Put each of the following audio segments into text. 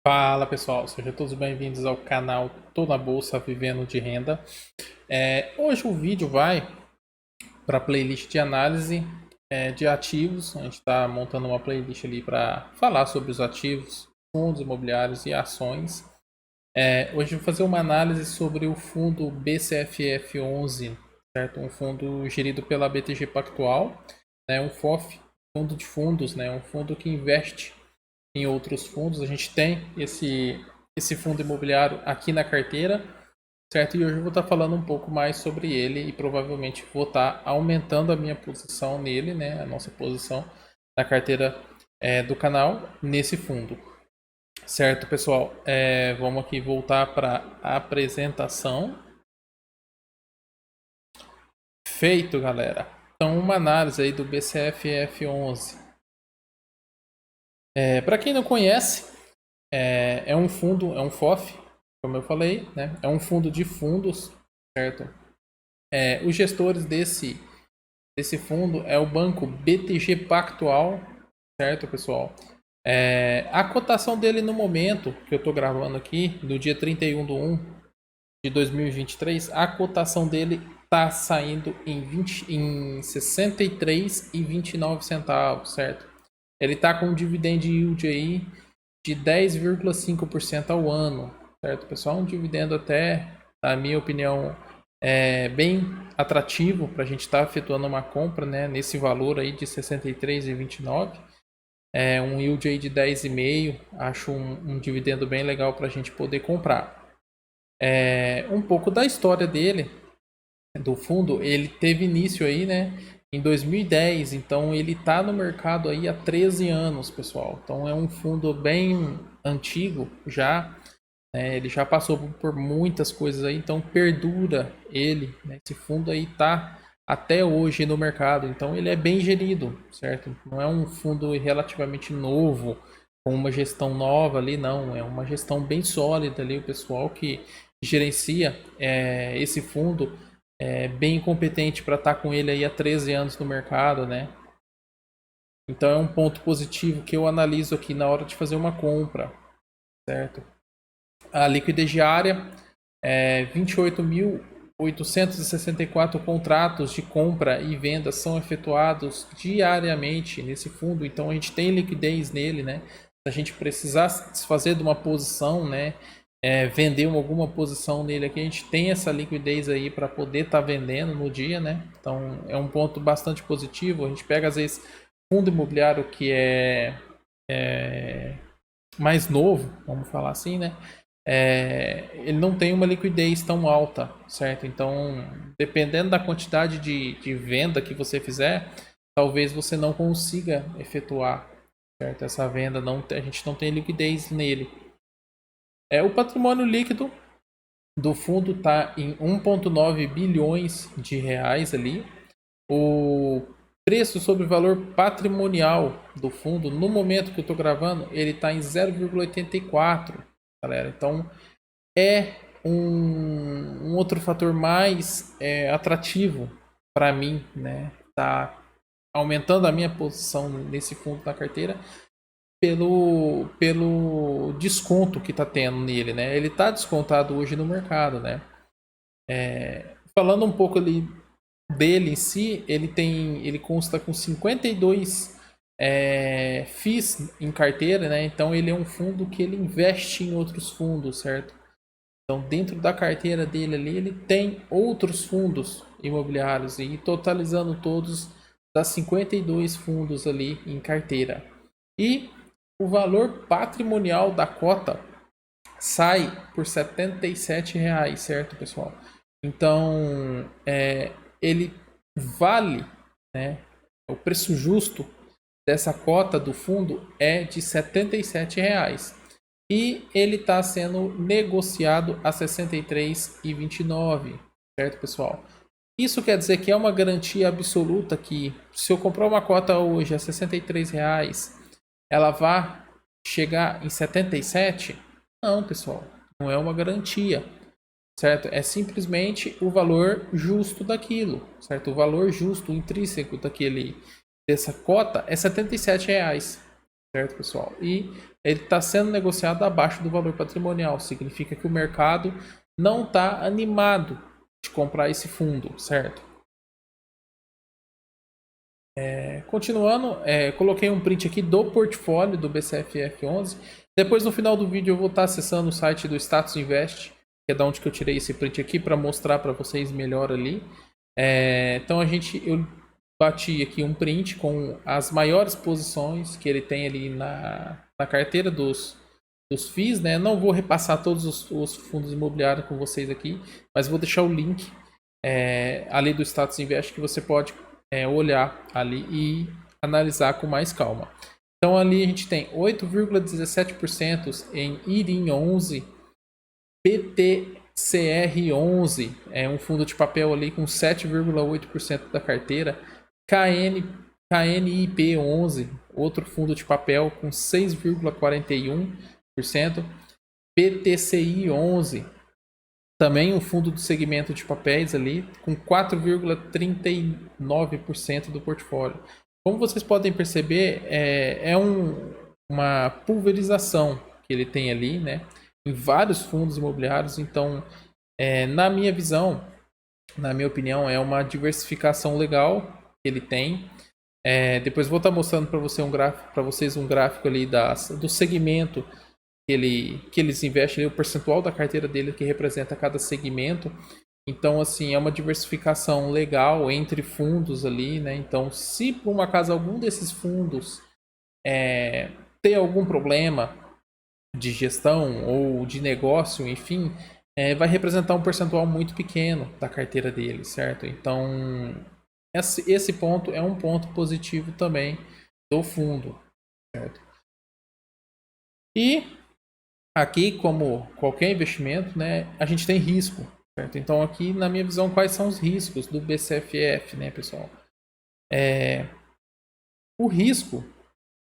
Fala pessoal, sejam todos bem-vindos ao canal Tô na Bolsa Vivendo de Renda. Hoje o vídeo vai para a playlist de análise de ativos. A gente está montando uma playlist ali para falar sobre os ativos, fundos imobiliários e ações. Hoje eu vou fazer uma análise sobre o fundo BCFF11, certo? Um fundo gerido pela BTG Pactual, né? Um FOF, fundo de fundos, né? Um fundo que investe em outros fundos. A gente tem esse fundo imobiliário aqui na carteira, certo? E hoje eu vou estar falando um pouco mais sobre ele e provavelmente vou estar aumentando a minha posição nele, né? A nossa posição na carteira do canal nesse fundo. Certo, pessoal? Vamos aqui voltar para a apresentação. Feito, galera. Então, uma análise aí do BCFF11. Para quem não conhece, é um fundo, é um FOF, como eu falei, né? É um fundo de fundos, certo? Os gestores desse fundo é o banco BTG Pactual, certo, pessoal? A cotação dele no momento que eu estou gravando aqui, no dia 31/1 de 2023, a cotação dele está saindo em 63,29 centavos, certo? Ele está com um dividend yield aí de 10,5% ao ano, certo, pessoal? Um dividendo até, na minha opinião, bem atrativo para a gente estar efetuando uma compra, né, nesse valor aí de 63,29. Um yield aí de 10,5%, acho um dividendo bem legal para a gente poder comprar. Um pouco da história dele, do fundo, ele teve início aí, né, em 2010, então ele está no mercado aí há 13 anos, pessoal. Então é um fundo bem antigo já, né, ele já passou por muitas coisas aí, então perdura ele, né, esse fundo aí está até hoje no mercado, então ele é bem gerido, certo? Não é um fundo relativamente novo, com uma gestão nova ali, não, é uma gestão bem sólida ali, o pessoal que gerencia esse fundo bem competente para estar com ele aí há 13 anos no mercado, né? Então é um ponto positivo que eu analiso aqui na hora de fazer uma compra, certo? A liquidez diária 28.864 contratos de compra e venda são efetuados diariamente nesse fundo, então a gente tem liquidez nele, né? Se a gente precisar se desfazer de uma posição, né? Vender alguma posição nele aqui, a gente tem essa liquidez aí para poder estar vendendo no dia, né? Então é um ponto bastante positivo. A gente pega às vezes fundo imobiliário que é mais novo, vamos falar assim, né? Ele não tem uma liquidez tão alta, certo? Então, dependendo da quantidade de venda que você fizer, talvez você não consiga efetuar, certo? Essa venda, a gente não tem liquidez nele. O patrimônio líquido do fundo está em 1,9 bilhões de reais ali. O preço sobre o valor patrimonial do fundo, no momento que eu estou gravando, ele está em 0,84, galera. Então, é um outro fator mais atrativo para mim, né? Tá aumentando a minha posição nesse fundo da carteira pelo desconto que está tendo nele, né? Ele está descontado hoje no mercado, né? Falando um pouco ali dele em si, ele consta com 52 FIIs em carteira, né? Então ele é um fundo que ele investe em outros fundos, certo? Então dentro da carteira dele ali, ele tem outros fundos imobiliários e totalizando todos das 52 fundos ali em carteira. E o valor patrimonial da cota sai por R$ 77,00, certo, pessoal? Então, ele vale, né? O preço justo dessa cota do fundo é de R$ 77,00 e ele está sendo negociado a R$ 63,29, certo, pessoal? Isso quer dizer que é uma garantia absoluta que se eu comprar uma cota hoje a R$ 63,00, ela vai chegar em 77? Não, pessoal, não é uma garantia, certo? É simplesmente o valor justo daquilo, certo? O valor justo, o intrínseco dessa cota é R$ 77,00, certo, pessoal? E ele está sendo negociado abaixo do valor patrimonial. Significa que o mercado não está animado de comprar esse fundo, certo? Continuando, coloquei um print aqui do portfólio do BCFF11. Depois, no final do vídeo, eu vou estar acessando o site do Status Invest, que é da onde que eu tirei esse print aqui, para mostrar para vocês melhor ali. Então, eu bati aqui um print com as maiores posições que ele tem ali na carteira dos FIIs, né? Não vou repassar todos os fundos imobiliários com vocês aqui, mas vou deixar o link ali do Status Invest que você pode olhar ali e analisar com mais calma. Então ali a gente tem 8,17% em IRIM 11, PTCR 11, é um fundo de papel ali com 7,8% da carteira, KNIP 11, outro fundo de papel com 6,41%, PTCI 11, também um fundo do segmento de papéis ali, com 4,39% do portfólio. Como vocês podem perceber, uma pulverização que ele tem ali, né, em vários fundos imobiliários. Então, na minha visão, na minha opinião, é uma diversificação legal que ele tem. Depois vou estar mostrando para vocês um gráfico ali do segmento que eles investem, o percentual da carteira dele que representa cada segmento. Então, assim, é uma diversificação legal entre fundos ali, né? Então, se por um acaso algum desses fundos ter algum problema de gestão ou de negócio, enfim, vai representar um percentual muito pequeno da carteira dele, certo? Então, esse ponto é um ponto positivo também do fundo, certo? E aqui, como qualquer investimento, né, a gente tem risco, certo? Então, aqui, na minha visão, quais são os riscos do BCFF, né, pessoal? O risco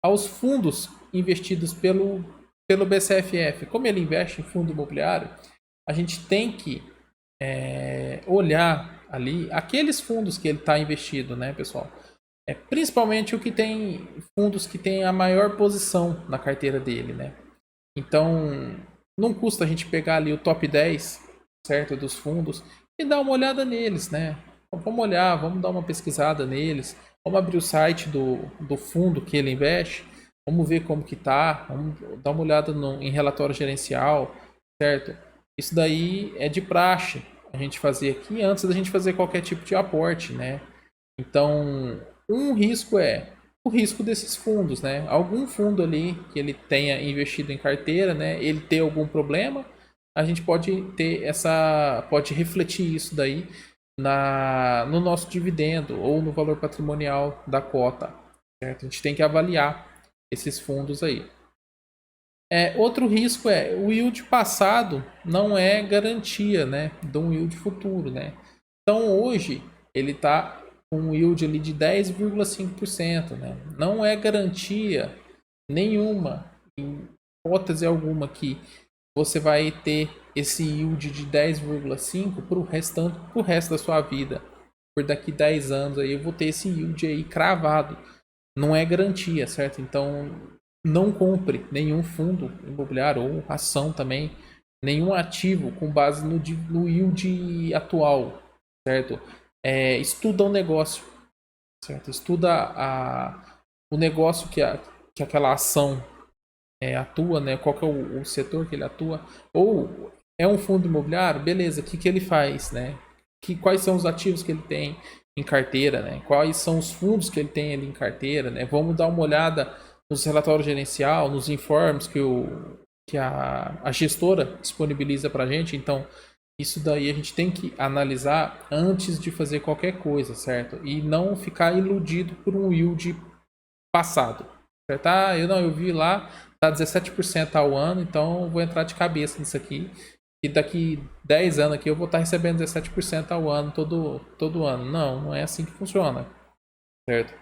aos fundos investidos pelo BCFF. Como ele investe em fundo imobiliário, a gente tem que olhar ali aqueles fundos que ele está investido, né, pessoal? Principalmente o que tem fundos que tem a maior posição na carteira dele, né? Então, não custa a gente pegar ali o top 10, certo, dos fundos e dar uma olhada neles, né? Vamos olhar, vamos dar uma pesquisada neles, vamos abrir o site do fundo que ele investe, vamos ver como que tá, vamos dar uma olhada em relatório gerencial, certo? Isso daí é de praxe a gente fazer aqui antes da gente fazer qualquer tipo de aporte, né? Então, um risco o risco desses fundos, né? Algum fundo ali que ele tenha investido em carteira, né? Ele ter algum problema, a gente pode pode refletir isso daí no nosso dividendo ou no valor patrimonial da cota, certo? A gente tem que avaliar esses fundos aí. Outro risco o yield passado não é garantia, né, de um yield futuro, né? Então hoje ele está com um yield ali de 10,5%, né? Não é garantia nenhuma, em hipótese alguma, que você vai ter esse yield de 10,5% para o resto da sua vida. Por daqui 10 anos aí eu vou ter esse yield aí cravado. Não é garantia, certo? Então não compre nenhum fundo imobiliário ou ação também, nenhum ativo com base no yield atual, certo? Estuda o negócio, certo? Estuda o negócio que aquela ação atua, né? Qual que é o setor que ele atua. Ou é um fundo imobiliário, beleza, o que ele faz, né? Quais são os ativos que ele tem em carteira, né? Quais são os fundos que ele tem ali em carteira, né? Vamos dar uma olhada nos relatórios gerencial, nos informes que a gestora disponibiliza para a gente. Então, isso daí a gente tem que analisar antes de fazer qualquer coisa, certo? E não ficar iludido por um yield passado, certo? Eu vi lá, tá 17% ao ano, então vou entrar de cabeça nisso aqui. E daqui 10 anos aqui eu vou estar recebendo 17% ao ano, todo ano. Não é assim que funciona, certo?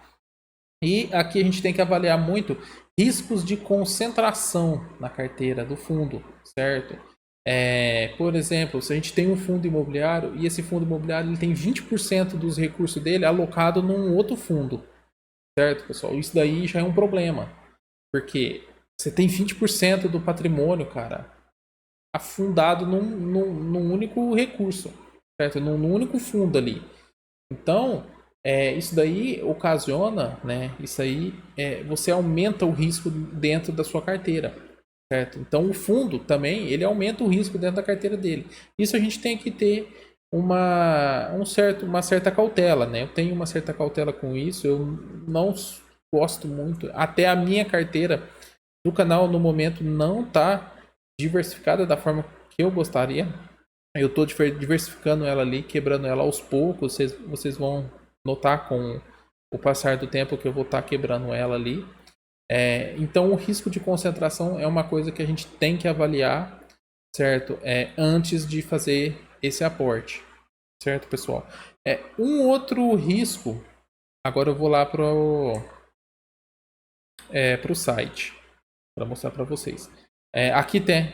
E aqui a gente tem que avaliar muito riscos de concentração na carteira do fundo, certo? Por exemplo, se a gente tem um fundo imobiliário e esse fundo imobiliário ele tem 20% dos recursos dele alocado num outro fundo, certo, pessoal? Isso daí já é um problema, porque Você tem 20% do patrimônio, cara, afundado num único recurso, certo? Num único fundo ali. Então, isso daí ocasiona, né? Isso aí, você aumenta o risco dentro da sua carteira, certo? Então, o fundo também, ele aumenta o risco dentro da carteira dele. Isso a gente tem que ter uma certa cautela, né? Eu tenho uma certa cautela com isso, eu não gosto muito. Até a minha carteira do canal, no momento, não está diversificada da forma que eu gostaria. Eu estou diversificando ela ali, quebrando ela aos poucos. Vocês vão notar com o passar do tempo que eu vou estar quebrando ela ali. Então, o risco de concentração é uma coisa que a gente tem que avaliar, certo? Antes de fazer esse aporte, certo, pessoal? Um outro risco, agora eu vou lá para o site para mostrar para vocês. Aqui tem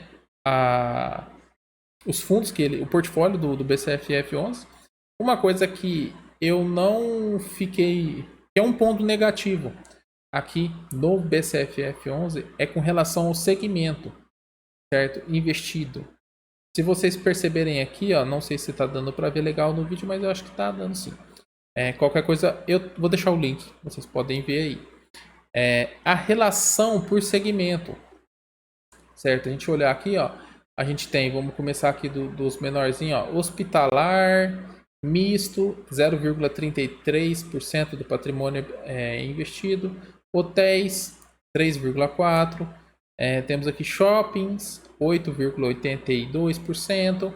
os fundos o portfólio do BCFF11. Uma coisa que eu não fiquei, que é um ponto negativo aqui no BCFF11 é com relação ao segmento, certo? Investido. Se vocês perceberem aqui, ó, não sei se está dando para ver legal no vídeo, mas eu acho que está dando sim. Qualquer coisa, eu vou deixar o link, vocês podem ver aí. A relação por segmento, certo? A gente olhar aqui, ó, a gente tem, vamos começar aqui dos menorzinhos, ó, hospitalar, misto, 0,33% do patrimônio investido, hotéis, 3,4%, temos aqui shoppings, 8,82%,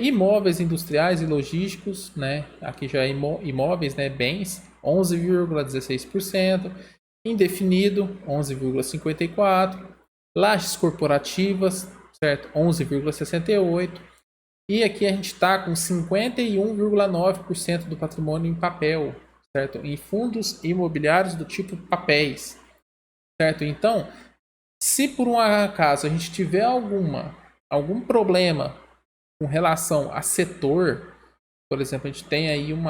imóveis industriais e logísticos, né? Aqui já é imóveis, né? Bens, 11,16%, indefinido, 11,54%, lajes corporativas, certo? 11,68%. E aqui a gente está com 51,9% do patrimônio em papel, certo? Em fundos imobiliários do tipo papéis, certo? Então, se por um acaso a gente tiver algum problema com relação a setor, por exemplo, a gente tem aí um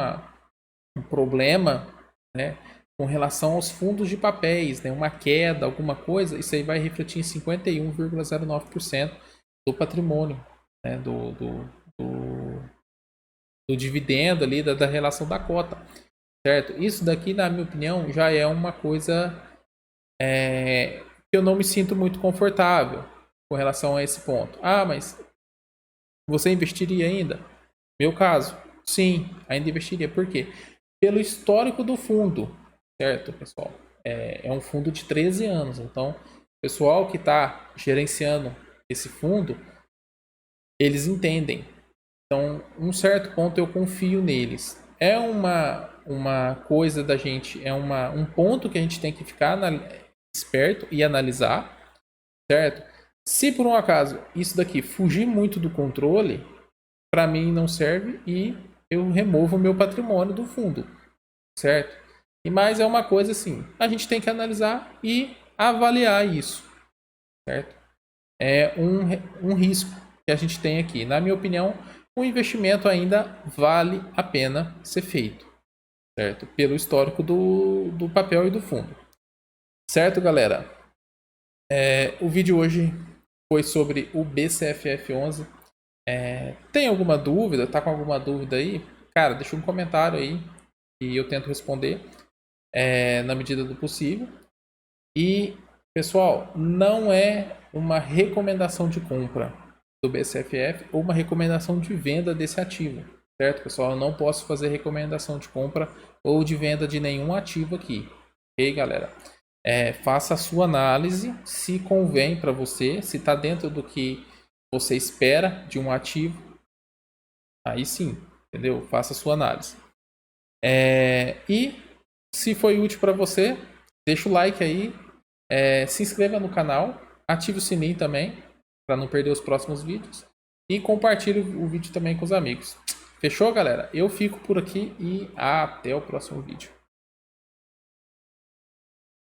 problema, né, com relação aos fundos de papéis, né, uma queda, alguma coisa, isso aí vai refletir em 51,09% do patrimônio, né, do dividendo ali, da relação da cota, certo? Isso daqui, na minha opinião, já é uma coisa que eu não me sinto muito confortável com relação a esse ponto. Ah, mas você investiria ainda? Meu caso, sim, ainda investiria. Por quê? Pelo histórico do fundo, certo, pessoal? É um fundo de 13 anos. Então, o pessoal que está gerenciando esse fundo, eles entendem. Então, um certo ponto eu confio neles. É uma coisa da gente, um ponto que a gente tem que ficar esperto e analisar, certo? Se por um acaso isso daqui fugir muito do controle, para mim não serve e eu removo o meu patrimônio do fundo, certo? E mais é uma coisa assim, a gente tem que analisar e avaliar isso, certo? É um risco que a gente tem aqui. Na minha opinião, o investimento ainda vale a pena ser feito, certo? Pelo histórico do papel e do fundo. Certo, galera? O vídeo hoje foi sobre o BCFF11. Tem alguma dúvida? Tá com alguma dúvida aí? Cara, deixa um comentário aí e eu tento responder na medida do possível. E, pessoal, não é uma recomendação de compra do BCFF ou uma recomendação de venda desse ativo, certo, pessoal? Eu não posso fazer recomendação de compra ou de venda de nenhum ativo aqui, ok, galera? Faça a sua análise, se convém para você, se está dentro do que você espera de um ativo, aí sim, entendeu? Faça a sua análise. E se foi útil para você, deixa o like aí, se inscreva no canal, ative o sininho também, para não perder os próximos vídeos. E compartilhe o vídeo também com os amigos. Fechou, galera? Eu fico por aqui e até o próximo vídeo.